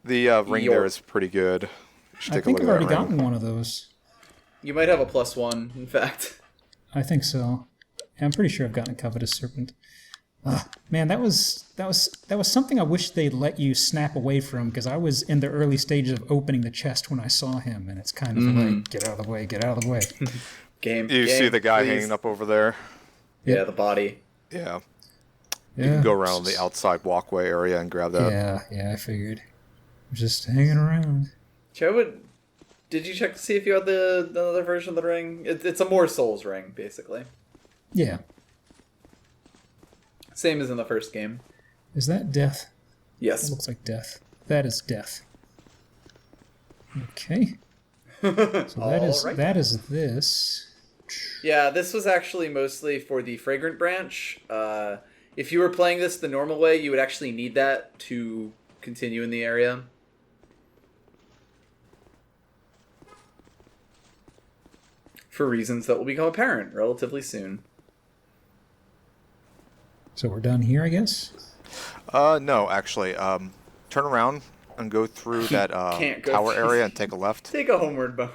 The ring there is pretty good. I think I've already gotten one of those. You might have a +1, in fact. I think so. I'm pretty sure I've gotten a covetous serpent. Man, that was something I wish they'd let you snap away from, because I was in the early stages of opening the chest when I saw him, and it's kind of like, get out of the way, get out of the way. You see the guy hanging up over there? Yeah, the body. Yeah. You can go around the outside walkway area and grab that. Yeah, I figured. Just hanging around. Did you check to see if you had the other version of the ring? It's a more Souls ring, basically. Yeah. Same as in the first game. Is that death? Yes. It looks like death. That is death. Okay. So that is this. Yeah, this was actually mostly for the fragrant branch. If you were playing this the normal way, you would actually need that to continue in the area. For reasons that will become apparent relatively soon. So we're done here, I guess? No, actually. Turn around and go through that tower area and take a left. Take a homeward bone.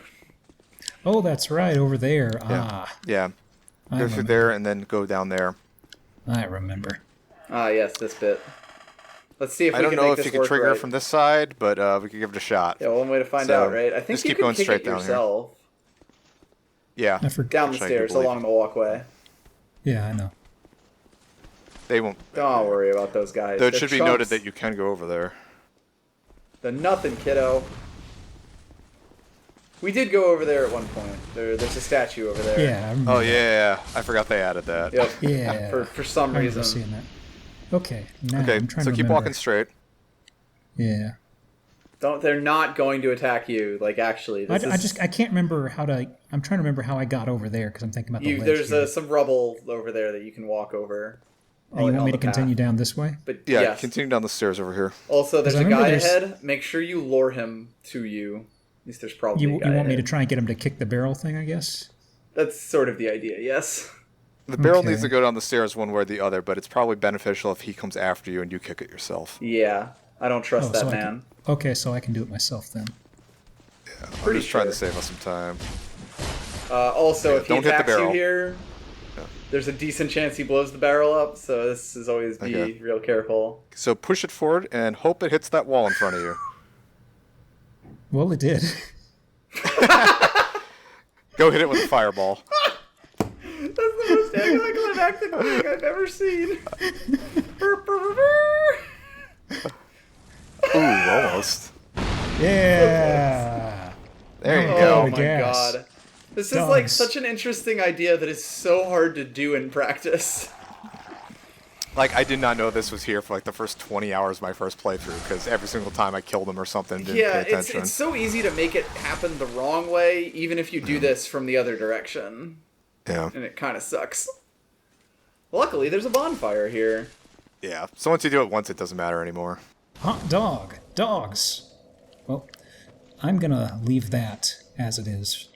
Oh, that's right, over there. Yeah. Go through there and then go down there. I remember. Yes, this bit. Let's see if we can make this work. I don't know if you can trigger it from this side, but we can give it a shot. Yeah, one way to find out, right? I think just you keep can going kick straight it down yourself. Here. Yeah. Down the stairs, along the walkway. Yeah, I know. They won't. Don't worry about those guys. Though it should be noted that you can go over there. They're nothing, kiddo. We did go over there at one point. There's a statue over there. Yeah, I remember. Oh, yeah. I forgot they added that. Yep. Yeah. For some reason. Seeing that. Okay. Now Okay, I'm trying so to keep remember. walking straight. Yeah. They're not going to attack you. Like, actually, I can't remember how to. I'm trying to remember how I got over there because I'm thinking about the ledge. There's some rubble over there that you can walk over. Oh, you want me to continue down this way? But yeah, yes. continue down the stairs over here. Also, there's a guy ahead. Make sure you lure him to you. At least there's probably a guy You want ahead. me to try and get him to kick the barrel thing, I guess? That's sort of the idea, yes. The barrel needs to go down the stairs one way or the other, but it's probably beneficial if he comes after you and you kick it yourself. Yeah, I don't trust that man. Okay, so I can do it myself then. Yeah, I'm just trying to save us some time. Also, if he attacks you here, there's a decent chance he blows the barrel up, so this is always be real careful. So push it forward and hope it hits that wall in front of you. Well, it did. Go hit it with a fireball. That's the most anticlimactic thing I've ever seen. Ooh, almost. Yeah. There you go. Oh my god. This is like such an interesting idea that is so hard to do in practice. Like, I did not know this was here for like the first 20 hours of my first playthrough, because every single time I killed him or something, didn't pay attention. It's so easy to make it happen the wrong way, even if you do this from the other direction. Yeah. And it kind of sucks. Luckily, there's a bonfire here. Yeah. So once you do it once, it doesn't matter anymore. Hot dog. Dogs. Well, I'm going to leave that as it is.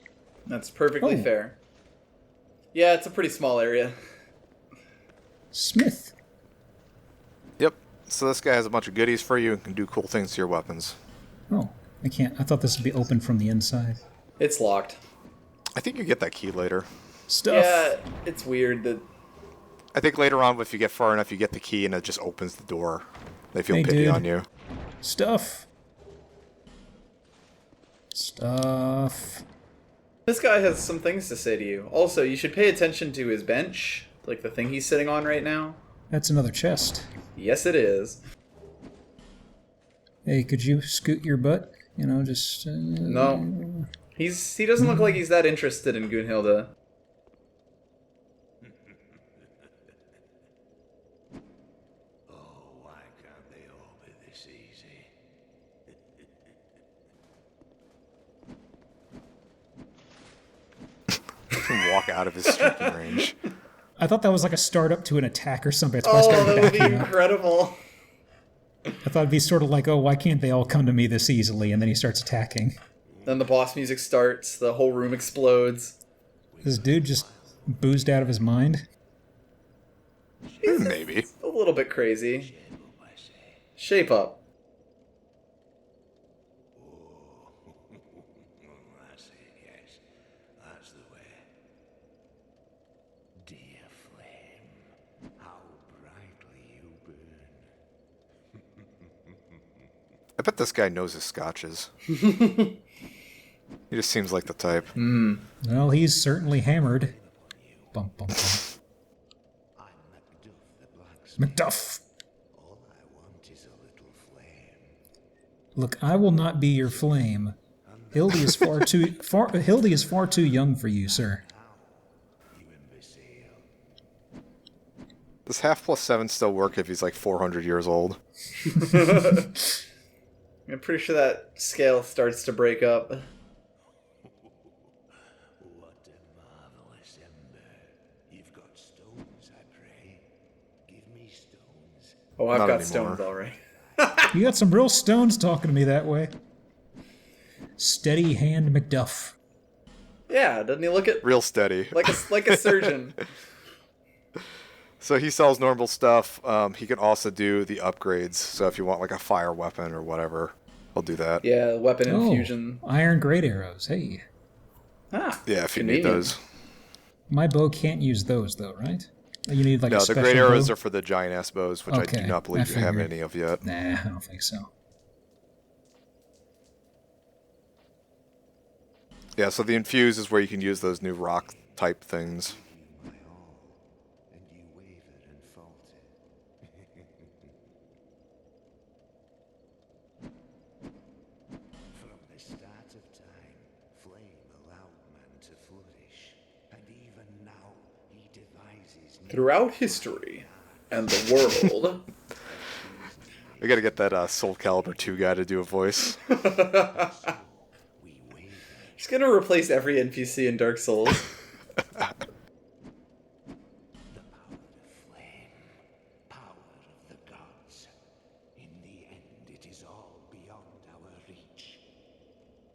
That's perfectly fair. Yeah, it's a pretty small area. Smith. Yep. So this guy has a bunch of goodies for you and can do cool things to your weapons. Oh, I can't. I thought this would be open from the inside. It's locked. I think you get that key later. Stuff. Yeah, it's weird that... I think later on, if you get far enough, you get the key and it just opens the door. They feel pity on you. Stuff. This guy has some things to say to you. Also, you should pay attention to his bench, like the thing he's sitting on right now. That's another chest. Yes, it is. Hey, could you scoot your butt? You know, just... No. He doesn't look like he's that interested in Gunhilda. Oh, why can't they all be this easy? Walk out of his streaking range. I thought that was like a startup to an attack or something. That would be incredible. I thought it'd be sort of like, oh, why can't they all come to me this easily? And then he starts attacking. Then the boss music starts, the whole room explodes. This dude just boozed out of his mind? Maybe. A little bit crazy. Shape up. bet this guy knows his scotches. He just seems like the type. Well, he's certainly hammered. Bum, bum, bum. I'm Macduff the blacksmith. Macduff! All I want is a little flame. Look, I will not be your flame. Hildy is far too young for you, sir. You imbecile. Does half plus 7 still work if he's like 400 years old? I'm pretty sure that scale starts to break up. What a marvelous ember. You've got stones, I pray. Give me stones. Oh, I've Not got anymore. stones already. You got some real stones talking to me that way. Steady hand Macduff. Yeah, doesn't he look it Real steady. like a surgeon? So he sells normal stuff. He can also do the upgrades. So if you want like a fire weapon or whatever, he'll do that. Yeah, weapon infusion. Oh, iron great arrows. Hey. Ah, Yeah, if you need convenient. those. My bow can't use those, though, right? You need like No, a the special great arrows bow? are for the giant ass bows, which I Okay, do not I believe you have figured. any of yet. Nah, I don't think so. Yeah, so the infuse is where you can use those new rock type things. My all, and you wavered and faltered. From the start of time, flame allowed man to flourish, and even now he devises new Throughout history and the world. We gotta get that Soul Calibur 2 guy to do a voice. we waver. Just gonna replace every NPC in Dark Souls. The power of flame, power of the gods. In the end, it is all beyond our reach.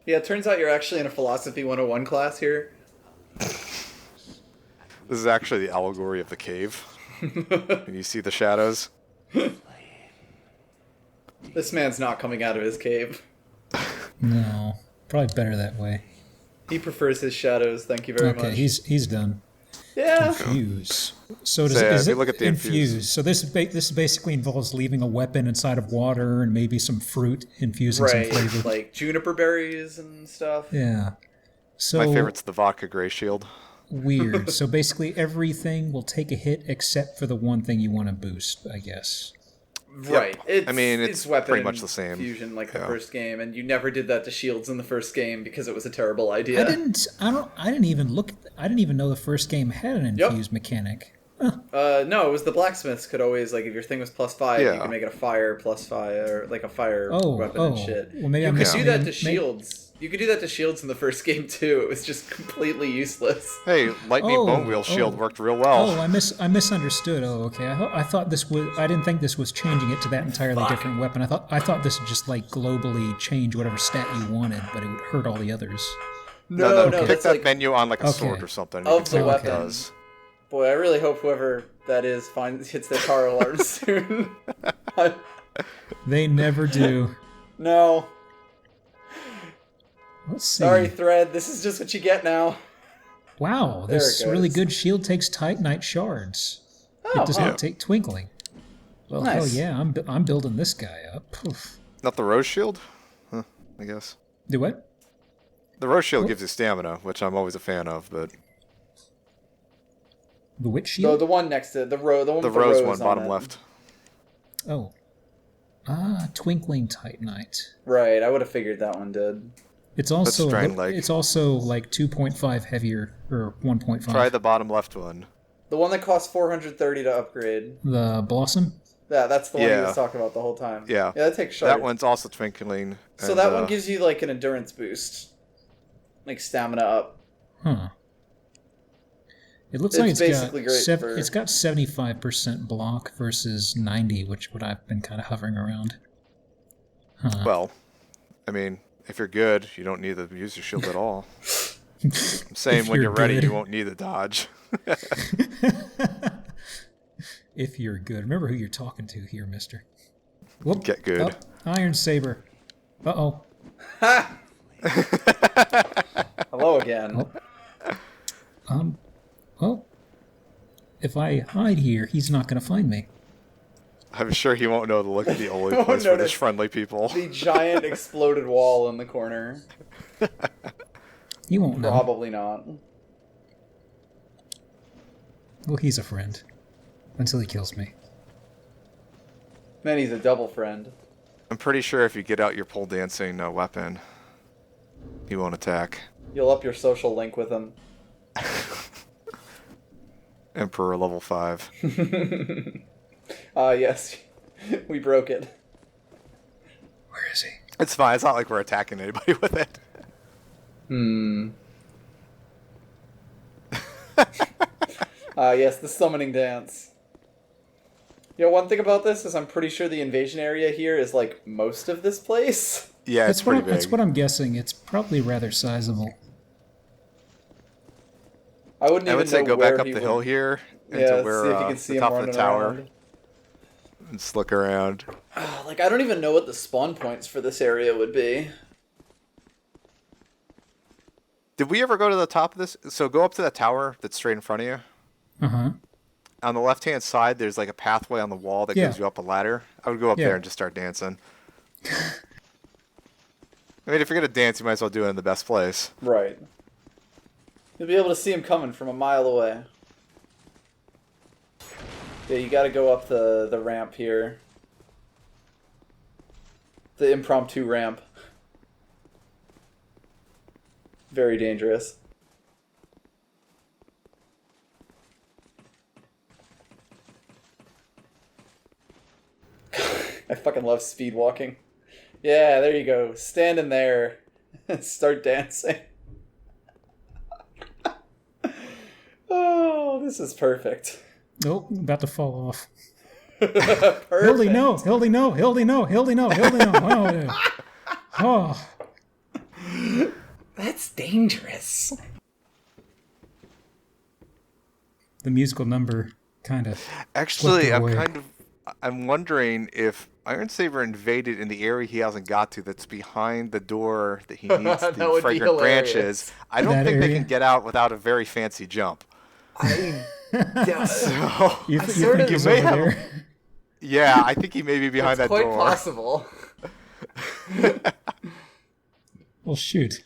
Yeah, it turns out you're actually in a Philosophy 101 class here. This is actually the allegory of the cave. Can you see the shadows? This man's not coming out of his cave. No, probably better that way. He prefers his shadows, thank you very Okay, much. he's done. Yeah. Infuse. So So, yeah, is if you it look at the infuse. So this basically involves leaving a weapon inside of water and maybe some fruit, infusing Right, some flavor. like juniper berries and stuff. Yeah. So My favorite's the vodka gray shield. weird. So basically everything will take a hit except for the one thing you want to boost, I guess. Right. I mean, it's weapon pretty much the same. fusion like the Yeah. first game, and you never did that to shields in the first game because it was a terrible idea. I didn't even look. I didn't even know the first game had an Yep. infuse mechanic. No, it was the blacksmiths could always, like, if your thing was +5, Yeah. you could make it a fire +5, or like a fire Oh, weapon oh. and shit. Well, maybe you I'm could missing- do that to maybe- shields. You could do that to shields in the first game too. It was just completely useless. Hey, lightning Oh, bone wheel shield oh. worked real well. Oh, I misunderstood. Oh, okay. I thought this was. I didn't think this was changing it to that entirely different weapon. I thought this would just like globally change whatever stat you wanted, but it would hurt all the others. No, Pick that's that like, menu on like a Okay. sword or something. Of You can see the what it weapon. does. boy, I really hope whoever that is hits their car alarm soon. They never do. No, Let's see. sorry, Thread. This is just what you get now. Wow, There this it goes. really good shield takes Titanite shards. Oh, It does huh. not take Twinkling. Well, hell Nice. yeah, I'm building this guy up. Poof. Not the rose shield? Huh, I guess. Do what? The rose shield gives you stamina, which I'm always a fan of, but The witch So shield? the one next to the one the with the rose rose one, on bottom it. left. Oh. Ah, Twinkling Titanite. Right, I would have figured that one did. It's also strain leg. it's also like 2.5 heavier or 1.5. Try the bottom left one. The one that costs 430 to upgrade. The blossom. Yeah, that's the one he Yeah. was talking about the whole time. Yeah. Yeah, that takes shards. That one's also twinkling. So and, that one gives you like an endurance boost, like stamina up. Huh. It looks It's like basically great for- it's got 75% block versus 90, which what I've been kind of hovering around. Huh. Well, I mean, if you're good, you don't need to use your shield at all. I'm saying If when you're you're ready, good. you won't need the dodge. If you're good. Remember who you're talking to here, mister. Whoop. Get good. Oh, Iron Saber. Uh-oh. Hello again. Well, if I hide here, he's not going to find me. I'm sure he won't know to look at the only Won't place where there's notice friendly people. The giant exploded wall in the corner. You won't know. Probably not. Well, he's a friend. Until he kills me. Then he's a double friend. I'm pretty sure if you get out your pole dancing weapon, he won't attack. You'll up your social link with him. Emperor level 5. Yes. We broke it. Where is he? It's fine. It's not like we're attacking anybody with it. Yes, the summoning dance. You know, one thing about this is I'm pretty sure the invasion area here is like most of this place. Yeah, it's pretty big. That's what I'm guessing. It's probably rather sizable. I wouldn't I even would say know go where back up he the would- hill here Yeah, into where see if you can see the him top of the running tower around. and slick around. Like, I don't even know what the spawn points for this area would be. Did we ever go to the top of this? So go up to that tower that's straight in front of you. Uh-huh. On the left-hand side, there's like a pathway on the wall that Yeah. gives you up a ladder. I would go up Yeah. there and just start dancing. I mean, if you're going to dance, you might as well do it in the best place. Right. You'll be able to see him coming from a mile away. Yeah, you gotta go up the ramp here. The impromptu ramp. Very dangerous. I fucking love speed walking. Yeah, there you go. Stand in there and start dancing. Oh, this is perfect. Oh, about to fall off. Perfect. Hildy, no! Hildy, no! Hildy, no! Hildy, no! Hildy, no! Oh, yeah. Oh. That's dangerous. The musical number kind of... Actually, Slipped away. I'm wondering if Iron Saber invaded in the area he hasn't got to that's behind the door that he needs That the would be fragrant hilarious. branches. I don't That think they area? can get out without a very fancy jump. So, You sort think of- he's you may over have- there? yeah, I think he may be behind It's that quite door. possible. Well, shoot.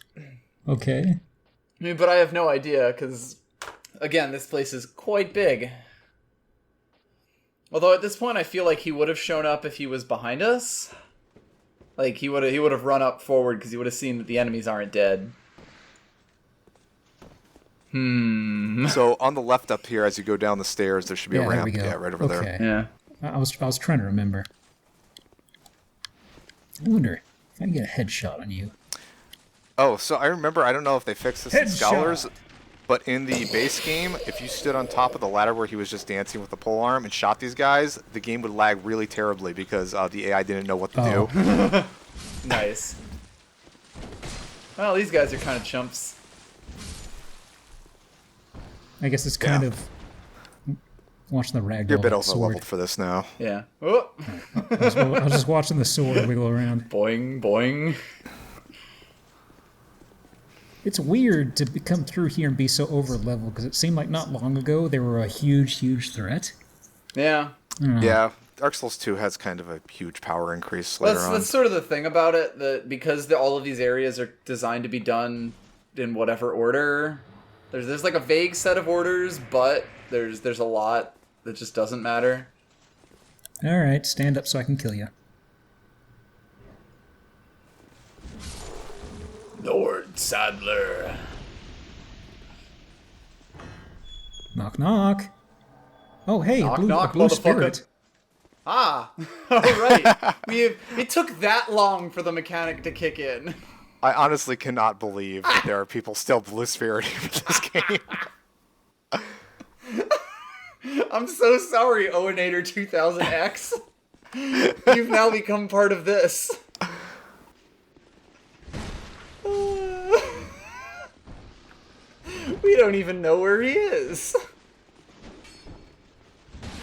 Okay. I mean, but I have no idea, because, again, this place is quite big. Although at this point, I feel like he would have shown up if he was behind us. Like, he would have run up forward, because he would have seen that the enemies aren't dead. So on the left up here, as you go down the stairs, there should be a Yeah, there ramp. we go. Yeah, right over Okay. there. Yeah. I was trying to remember. I wonder if I can get a headshot on you. Oh, so I remember, I don't know if they fixed this in Headshot. Scholars, but in the base game, if you stood on top of the ladder where he was just dancing with the pole arm and shot these guys, the game would lag really terribly because the AI didn't know what to Oh. do. Nice. Well, these guys are kind of chumps. I guess it's kind Yeah. of watching the ragdoll You're a bit sword. over-leveled for this now. Yeah. Oh. I was just watching the sword wiggle around. Boing, boing. It's weird to come through here and be so over leveled because it seemed like not long ago they were a huge, huge threat. Yeah. Yeah, Dark Souls 2 has kind of a huge power increase later on. That's sort of the thing about it, that because all of these areas are designed to be done in whatever order, there's like a vague set of orders, but there's a lot that just doesn't matter. All right, stand up so I can kill you. Lord Sadler. Knock, knock. Oh, hey, Knock, a blue, knock, a blue motherfucker. spirit. Ah, all right. It took that long for the mechanic to kick in. I honestly cannot believe that there are people still blue spiriting with this game. I'm so sorry, Owenator 2000X. You've now become part of this. We don't even know where he is.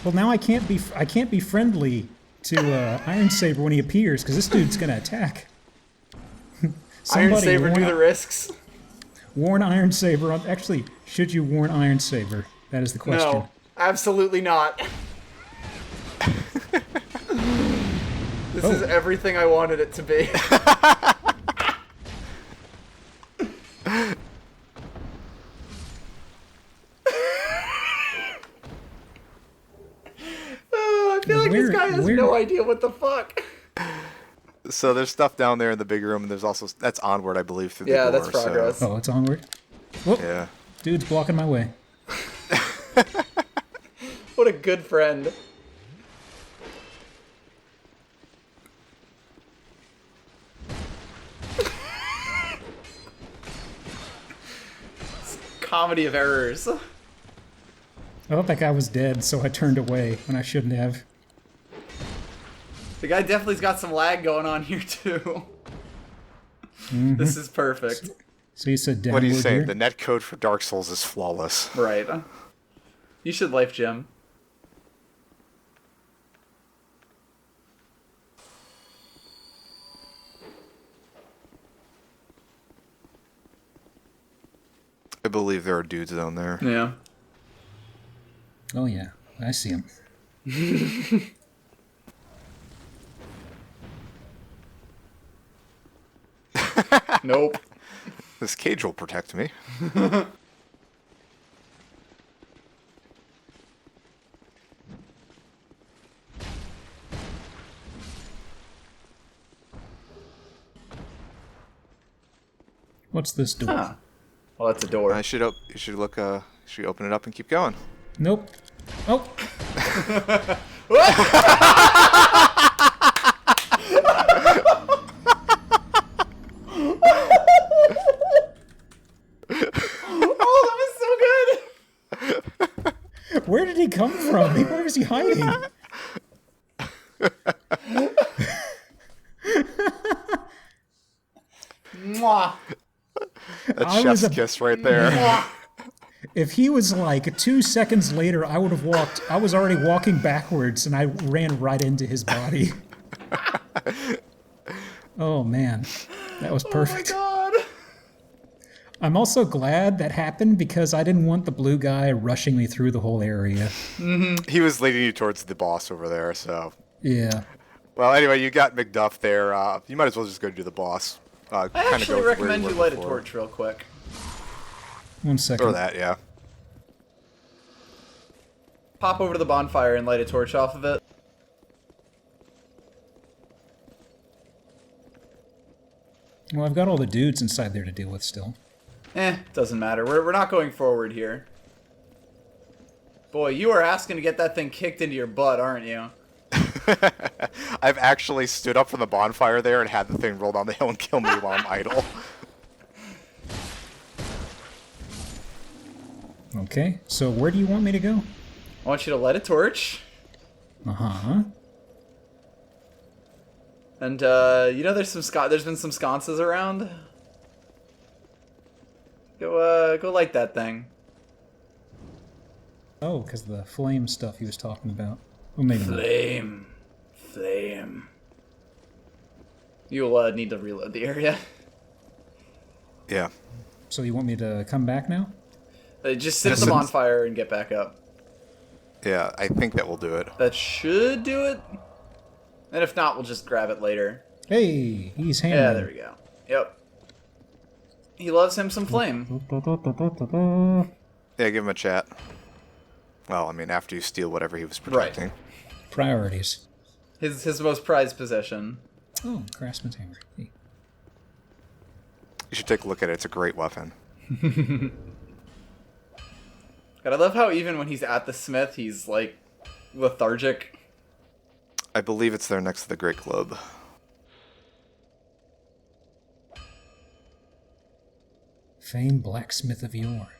Well, now I can't be friendly to Iron Saber when he appears because this dude's gonna attack. Iron Saber warn, do the risks. warn Iron Saber. Actually, should you warn Iron Saber? That is the question. No, absolutely not. This is everything I wanted it to be. I feel like this guy has no idea what the fuck. So there's stuff down there in the big room, and there's also that's onward, I believe, through the door. Yeah, that's progress. Oh, it's onward. Whoop. Yeah. Dude's blocking my way. What a good friend. Comedy of errors. I thought that guy was dead, so I turned away when I shouldn't have. The guy definitely's got some lag going on here too. Mm-hmm. This is perfect. So you said downward. What are you saying? Here? The net code for Dark Souls is flawless. Right. You should life gem. I believe there are dudes down there. Yeah. Oh yeah, I see him. Nope. This cage will protect me. What's this door? Huh. Well, that's a door. You should open it up and keep going. Nope. Oh. Oh, that was so good. Where did he come from? Where is he hiding? Mwah. That's chef's kiss right there. Mwah. If he was like 2 seconds later, I would have walked. I was already walking backwards, and I ran right into his body. Oh man, that was perfect. Oh my god. I'm also glad that happened because I didn't want the blue guy rushing me through the whole area. He was leading you towards the boss over there, so. Yeah. Well, anyway, you got McDuff there. You might as well just go do the boss. I actually recommend you light a torch real quick. 1 second. Or that, yeah. Pop over to the bonfire and light a torch off of it. Well, I've got all the dudes inside there to deal with still. Doesn't matter. We're not going forward here. Boy, you are asking to get that thing kicked into your butt, aren't you? I've actually stood up from the bonfire there and had the thing roll down the hill and kill me while I'm idle. Okay, so where do you want me to go? I want you to light a torch. Uh-huh. And, you know there's been some sconces around? Go light that thing. Oh, because the flame stuff he was talking about. Well, maybe not. Flame. You'll, need to reload the area. Yeah. So you want me to come back now? Just sit at the bonfire and get back up. Yeah, I think that will do it. That should do it. And if not, we'll just grab it later. Hey, he's hammering. Yeah, there we go. Yep. He loves him some flame. Yeah, give him a chat. Well, I mean, after you steal whatever he was protecting. Right. Priorities. His most prized possession. Oh, craftsman's hammer. Hey. You should take a look at it. It's a great weapon. God, I love how even when he's at the smith, he's, like, lethargic. I believe it's there next to the Great Globe. Famed blacksmith of yore.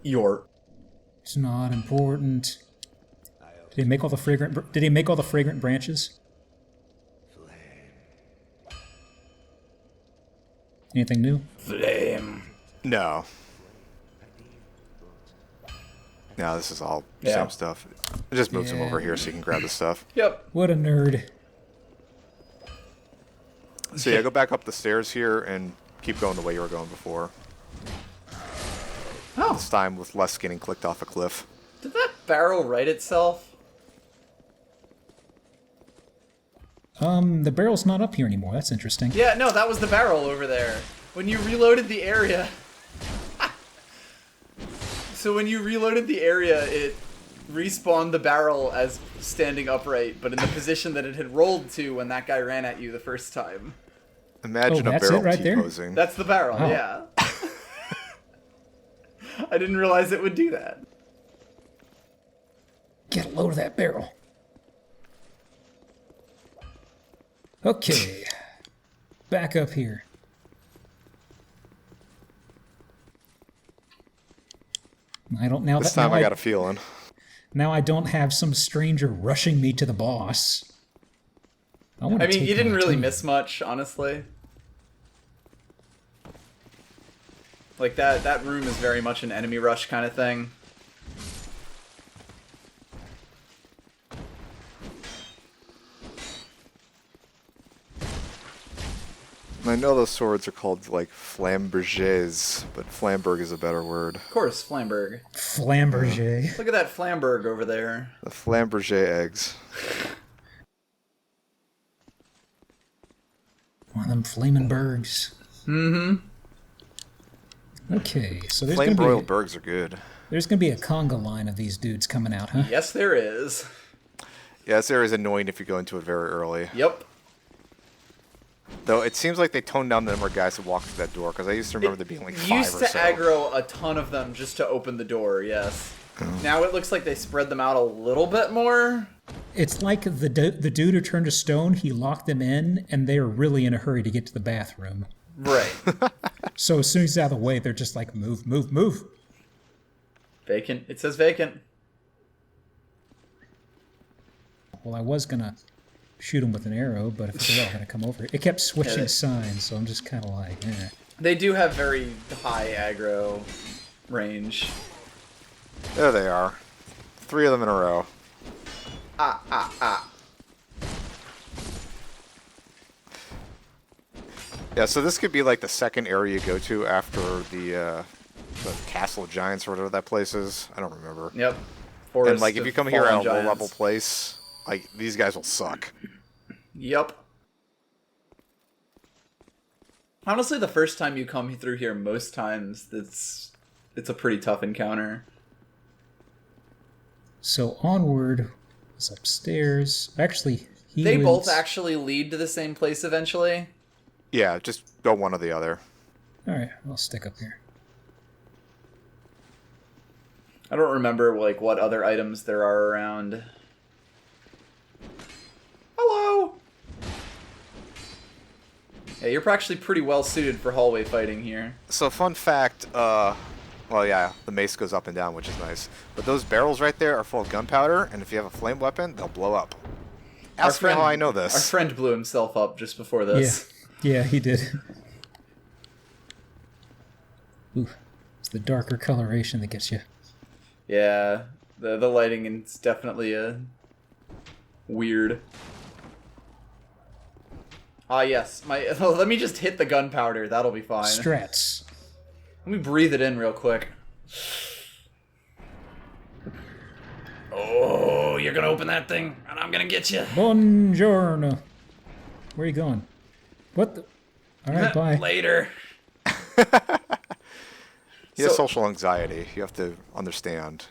Yort. It's not important. Did he make all the fragrant branches? Anything new? Flame. No. No, this is all Yeah. same stuff. It just moves him Yeah. over here so you can grab the stuff. Yep. What a nerd. So yeah, go back up the stairs here and keep going the way you were going before. Oh, This time with less getting clicked off a cliff. did that barrel right itself? The barrel's not up here anymore. That's interesting. Yeah, no, that was the barrel over there. When you reloaded the area... So when you reloaded the area, it respawned the barrel as standing upright, but in the position that it had rolled to when that guy ran at you the first time. Imagine Oh, a that's barrel it right there? T-posing. That's the barrel, Oh. yeah. I didn't realize it would do that. Get a load of that barrel. Okay. Back up here. I don't now. This that, time now I got a feeling. Now I don't have some stranger rushing me to the boss. I mean, you didn't really miss. miss much, honestly. Like, that room is very much an enemy rush kind of thing. I know those swords are called, like, flamberges, but flamberg is a better word. Of course, Flamberg. Flamberger. Look at that Flamberg over there. The flamberge eggs. One of them flaming bergs. Mm-hmm. Okay, so there's Flame gonna broiled be bergs are good. there's gonna be a conga line of these dudes coming out, huh? Yes, there is. Yeah, this area is annoying if you go into it very early. Yep. Though it seems like they toned down the number of guys who walk through that door, because I used to remember there being like 5 Used or to so. aggro a ton of them just to open the door, yes. Now it looks like they spread them out a little bit more. It's like the dude who turned to stone. He locked them in, and they are really in a hurry to get to the bathroom. Right. So as soon as he's out of the way, they're just like, move, move, move. Vacant. It says vacant. Well, I was gonna shoot him with an arrow, but if they're all gonna come over, it kept switching signs, so I'm just kind of like, eh. They do have very high aggro range. There they are. 3 of them in a row. Ah. Yeah, so this could be like the second area you go to after the Castle of Giants or whatever that place is. I don't remember. Yep. Forest And like if of you come here at a Fallen low-level Giants. place, like these guys will suck. Yep. Honestly, the first time you come through here, most times it's a pretty tough encounter. So onward is upstairs. Actually, They both actually lead to the same place eventually. Yeah, just go one or the other. All right, I'll stick up here. I don't remember like what other items there are around. Hello. Yeah, you're actually pretty well suited for hallway fighting here. So fun fact, well yeah, the mace goes up and down, which is nice. But those barrels right there are full of gunpowder, and if you have a flame weapon, they'll blow up. Ask me how I know this. Our friend blew himself up just before this. Yeah, he did. Ooh, it's the darker coloration that gets you. Yeah, the lighting is definitely weird. Ah yes, let me just hit the gunpowder. That'll be fine. Strats. Let me breathe it in real quick. Oh, you're gonna open that thing, and I'm gonna get you. Buongiorno. Where are you going? What the? All right, bye. Later. He has So- social anxiety. You have to understand.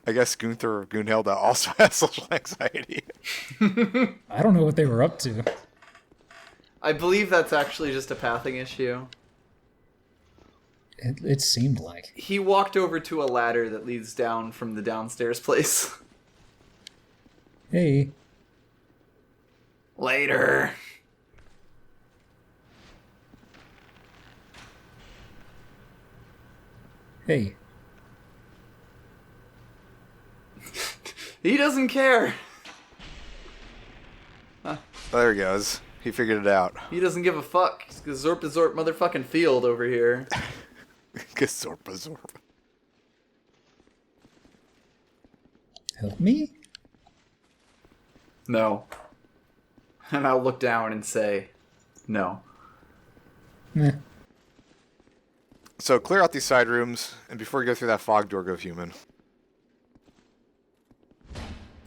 I guess Gunther or Gunhilda also has social anxiety. I don't know what they were up to. I believe that's actually just a pathing issue. It seemed like. He walked over to a ladder that leads down from the downstairs place. Hey, Later. hey. He doesn't care. There he goes. He figured it out. He doesn't give a fuck. He's Zorp motherfucking field over here. Zorpa Zorpa. Help me? No. And I'll look down and say, no. Meh. So clear out these side rooms, and before you go through that fog door, go human.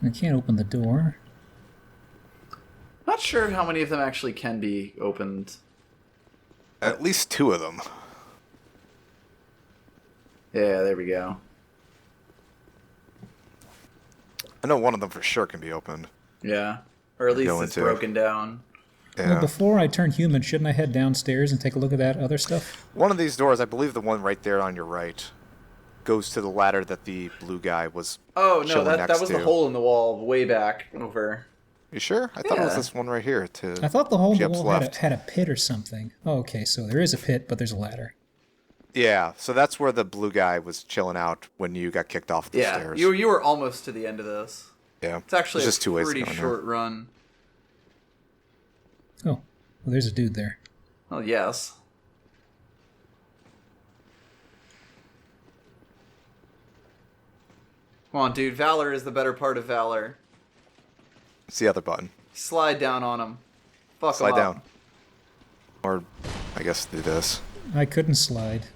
I can't open the door. Not sure how many of them actually can be opened. At least 2 of them. Yeah, there we go. I know one of them for sure can be opened. Yeah. Or at least Go it's into- broken down. Yeah. Well, before I turn human, shouldn't I head downstairs and take a look at that other stuff? One of these doors, I believe the one right there on your right, goes to the ladder that the blue guy was Oh, no, chilling that next was to. the hole in the wall way back over. You sure? I thought it was Yeah. this one right here. To I thought the hole in the Jep's wall had left. had a pit or something. Oh, okay, so there is a pit, but there's a ladder. Yeah, so that's where the blue guy was chilling out when you got kicked off the Yeah, stairs. you were almost to the end of this. Yeah. It's actually There's just 2 ways pretty to go in short run. Oh, well, there's a dude there. Oh, yes. Come on, dude. Valor is the better part of valor. It's the other button. Slide down on him. Fuck him Slide up. down. Or, I guess do this. I couldn't slide.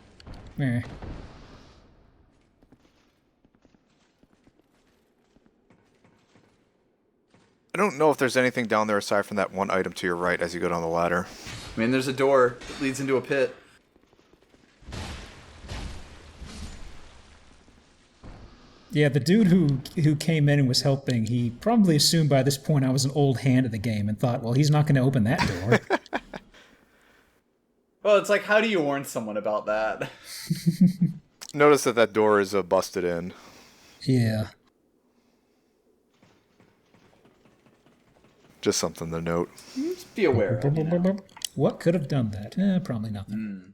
Eh. I don't know if there's anything down there aside from that one item to your right as you go down the ladder. I mean, there's a door that leads into a pit. Yeah, the dude who came in and was helping, he probably assumed by this point I was an old hand at the game and thought, well, he's not going to open that door. Well, it's like, how do you warn someone about that? Notice that that door is busted in. Yeah. Just something to note. Just be aware. What could have done that? Probably nothing.